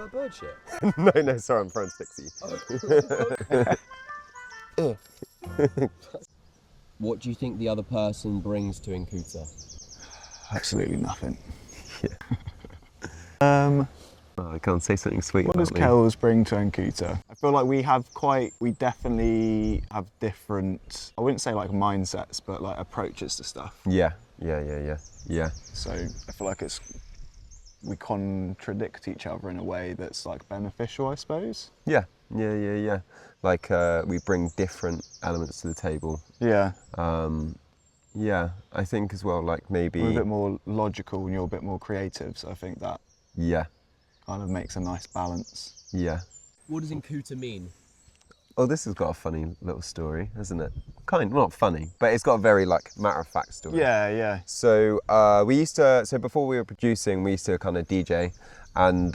that bird shit? No, sorry, I'm throwing sticks at you. What do you think the other person brings to Enkuta? Absolutely nothing. Oh, I can't say something sweet What about does me. Kells bring to Enkuta? I feel like we definitely have different, I wouldn't say like mindsets, but like approaches to stuff. Yeah. So I feel like we contradict each other in a way that's like beneficial, I suppose. Yeah. Like we bring different elements to the table. Yeah. Yeah, I think as well, like maybe... We're a bit more logical and you're a bit more creative, so I think that Yeah. kind of makes a nice balance. Yeah. What does Enkuta mean? Oh, this has got a funny little story, hasn't it? Not funny, but it's got a very like matter-of-fact story. Yeah. So before we were producing, we used to kind of DJ, and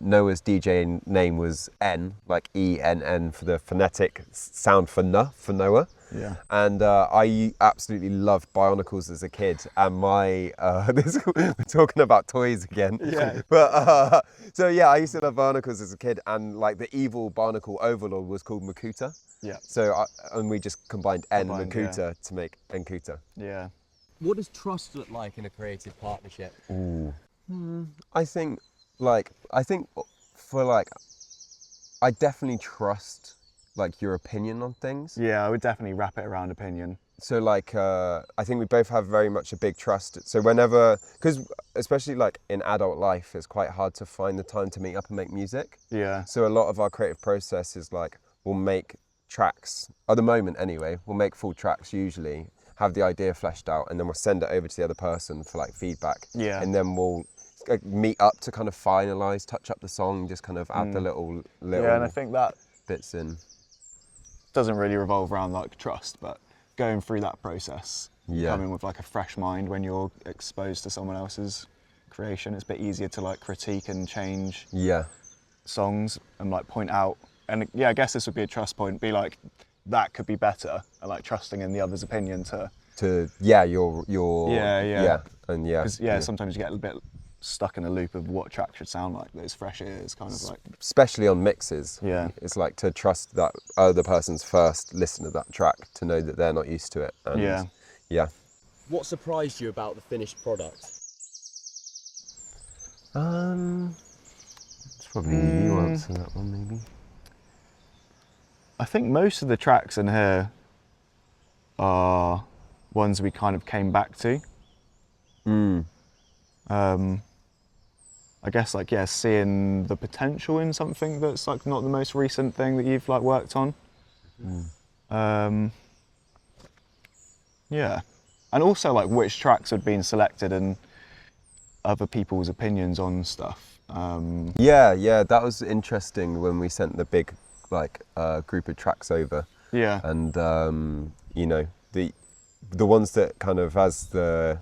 Noah's DJ name was N, like ENN for the phonetic sound for Noah. Yeah. And I absolutely loved Bionicles as a kid, and we're talking about toys again. Yeah. But so yeah, I used to love Bionicles as a kid, and like the evil Barnacle overlord was called Enkuta. Yeah. So and we just combined N and Combined, to make Enkuta. Yeah. What does trust look like in a creative partnership? I think I definitely trust like your opinion on things. Yeah, I would definitely wrap it around opinion. So like I think we both have very much a big trust. So whenever, because especially like in adult life, it's quite hard to find the time to meet up and make music. Yeah. So a lot of our creative process is like we'll make tracks, at the moment anyway, we'll make full tracks usually, have the idea fleshed out, and then we'll send it over to the other person for like feedback. Yeah. And then we'll meet up to kind of finalise, touch up the song, just kind of add the little Yeah, and I think that bits in. doesn't really revolve around like trust, but going through that process, Yeah. coming with like a fresh mind when you're exposed to someone else's creation, it's a bit easier to like critique and change Yeah. songs and like point out. And yeah, I guess this would be a trust point, be like, that could be better, and like trusting in the other's opinion your and yeah. because sometimes you get a bit stuck in a loop of what track should sound like. Those fresh ears kind of like, especially on mixes. Yeah. It's like to trust that other person's first listen to that track to know that they're not used to it. And yeah. What surprised you about the finished product? It's probably you answer that one maybe. I think most of the tracks in here are ones we kind of came back to. I guess like, yeah, seeing the potential in something that's like not the most recent thing that you've like worked on. Yeah. And also like which tracks had been selected and other people's opinions on stuff. Yeah, that was interesting when we sent the big like group of tracks over. Yeah. And you know, the ones that kind of as the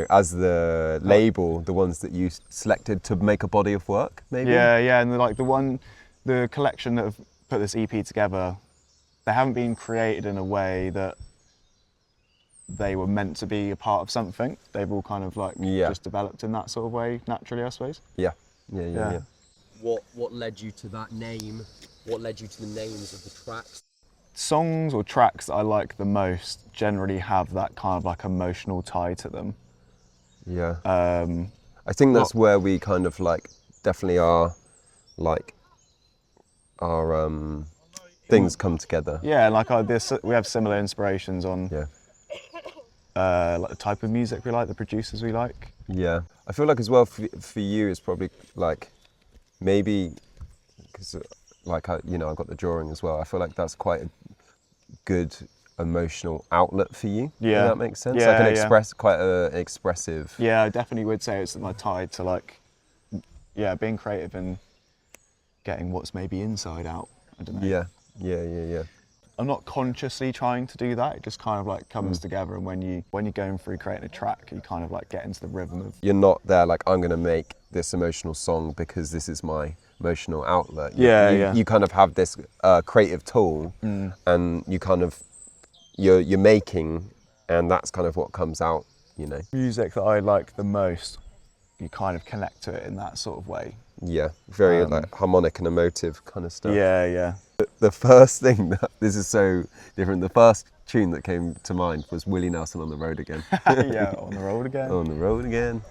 as the label, the ones that you selected to make a body of work, maybe. Yeah, and the collection that have put this EP together, they haven't been created in a way that they were meant to be a part of something. They've all kind of like just developed in that sort of way naturally, I suppose. Yeah. What led you to that name? What led you to the names of the tracks? Songs or tracks that I like the most generally have that kind of like emotional tie to them. Yeah. I think that's where we kind of like definitely are like our things come together. Yeah, like we have similar inspirations on like the type of music we like, the producers we like. Yeah, I feel like as well for you it's probably like maybe because like I've got the drawing as well. I feel like that's quite a good emotional outlet for you. Yeah, if that makes sense. Yeah, like quite a expressive. Yeah, I definitely would say it's my tie to like, being creative and getting what's maybe inside out. I don't know. Yeah. I'm not consciously trying to do that. It just kind of like comes together, and when you're going through creating a track, you kind of like get into the rhythm of. You're not there like I'm gonna make this emotional song because this is my emotional outlet. You kind of have this creative tool, and you kind of you're making, and that's kind of what comes out. You know. Music that I like the most. you kind of connect to it in that sort of way. Yeah, very like harmonic and emotive kind of stuff. Yeah, yeah. The first thing that, this is so different, the first tune that came to mind was Willie Nelson, On the Road Again. Yeah, On the Road Again. On the Road Again.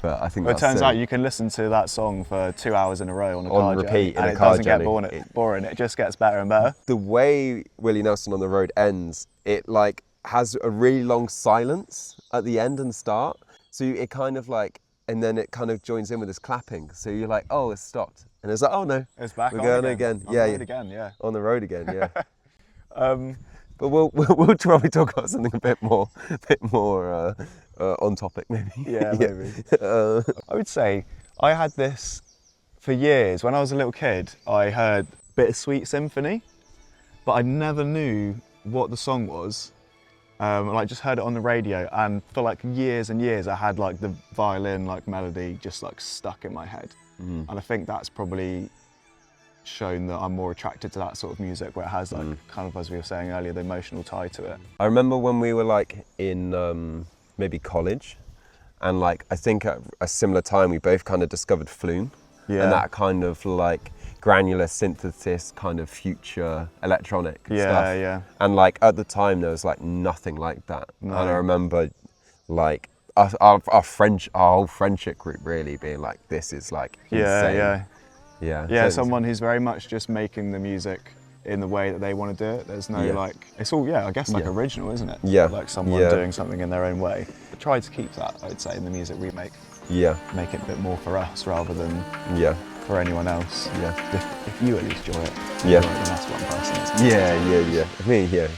But I think Well, it that's turns so, out you can listen to that song for 2 hours in a row on a On car repeat journey, in and a it car doesn't get journey. boring. It just gets better and better. the way Willie Nelson On the Road ends, it like has a really long silence at the end and start. So it kind of like, and then it kind of joins in with this clapping. So you're like, oh, it's stopped. And it's like, oh no, It's back we're on going again. again. On the road again, yeah. On the road again, yeah. Um, But we'll probably talk about something a bit more on topic, maybe. Yeah, maybe. I would say I had this for years. When I was a little kid, I heard Bittersweet Symphony, but I never knew what the song was. I just heard it on the radio, and for like years and years, I had like the violin like melody just like stuck in my head. And I think that's probably shown that I'm more attracted to that sort of music, where it has like kind of, as we were saying earlier, the emotional tie to it. I remember when we were like in maybe college, and like I think at a similar time we both kind of discovered Flume, Yeah. and that kind of like granular synthesis kind of future electronic Yeah, stuff. yeah. And like at the time there was like nothing like that. No. And I remember like our whole friendship group really being like, this is like insane. Yeah, So someone who's very much just making the music in the way that they want to do it. There's no like, it's all, I guess like original, isn't it? Yeah. Like someone doing something in their own way. I try to keep that, I'd say, in the music we make. Yeah. Make it a bit more for us rather than Yeah. for anyone else. Yeah. If you at least enjoy it, Yeah. then that's one person. Yeah. I mean, yeah.